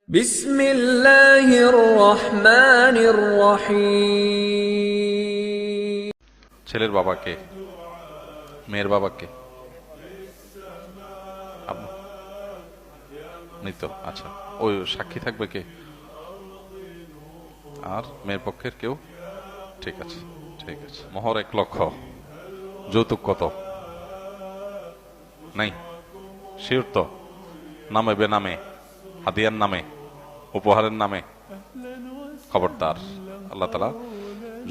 বিসমিল্লাহির রহমানির রহিম। ছেলের বাবাকে, মেয়ের বাবাকে নিত। আচ্ছা, ওই সাক্ষী থাকবে কে? আর মেয়ের পক্ষের কেউ? ঠিক আছে, ঠিক আছে। মোহর 1,00,000। যৌতুক কত? নাই? শিওর তো? নামে বেনামে, হাদিয়ার নামে, উপহারের নামে? খবরদার, আল্লাহ তাআলা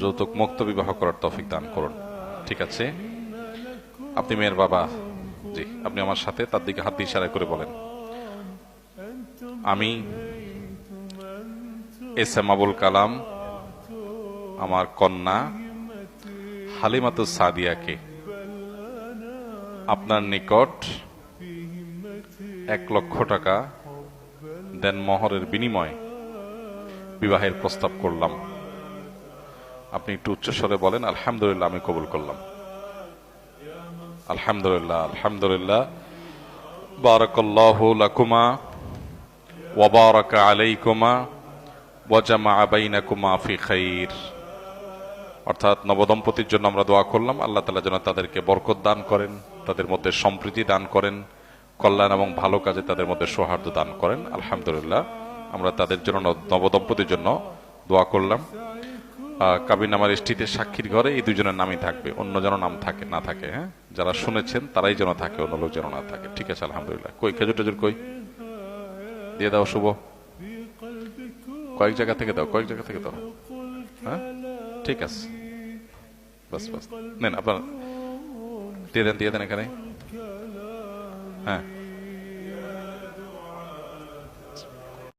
যৌতুক মুক্ত বিবাহ করার তৌফিক দান করুন। ঠিক আছে, আপনি মেয়ের বাবা। জি, আপনি আমার সাথে তার দিকে হাত দিয়ে ইশারা করে বলেন, আমি এস এম আবুল কালাম আমার কন্যা হালিমাতুস সাদিয়াকে আপনার নিকট 1,00,000 টাকা দেন মোহরের বিনিময়ে বিবাহের প্রস্তাব করলাম। আপনি একটু উচ্চস্বরে বলেন, আলহামদুলিল্লাহ, আমি কবুল করলাম। আলহামদুলিল্লাহ, আলহামদুলিল্লাহ। বারাকাল্লাহু লাকুমা ওয়া বারাকা আলাইকুমা ওয়া জামাআ বাইনাকুমা ফি খাইর। অর্থাৎ নবদম্পতির জন্য আমরা দোয়া করলাম, আল্লাহ তাআলা যেন তাদেরকে বরকত দান করেন, তাদের মধ্যে সম্প্রীতি দান করেন, কল্যাণ এবং ভালো কাজে তাদের মধ্যে সৌহার্দ্য দান করেন। আলহামদুলিল্লাহ, আমরা তাদের জন্য, নবদম্পতির জন্য দোয়া করলাম। কাবিননামার স্ট্রিটে সাক্ষীর ঘরে এই দুজনের নামই থাকবে, অন্য যেন নাম থাকে না থাকে। হ্যাঁ, যারা শুনেছেন তারাই যেন থাকে, অন্য লোক যেন না থাকে। ঠিক আছে, আলহামদুলিল্লাহ। কই খেজুর টেজুর কই? দিয়ে দাও শুভ। কয়েক জায়গা থেকে দাও, কয়েক জায়গা থেকে দাও। হ্যাঁ, ঠিক আছে, বাস বাস। নেন আপনার, দিয়ে দেন, দিয়ে দেন এখানে। হ্যাঁ।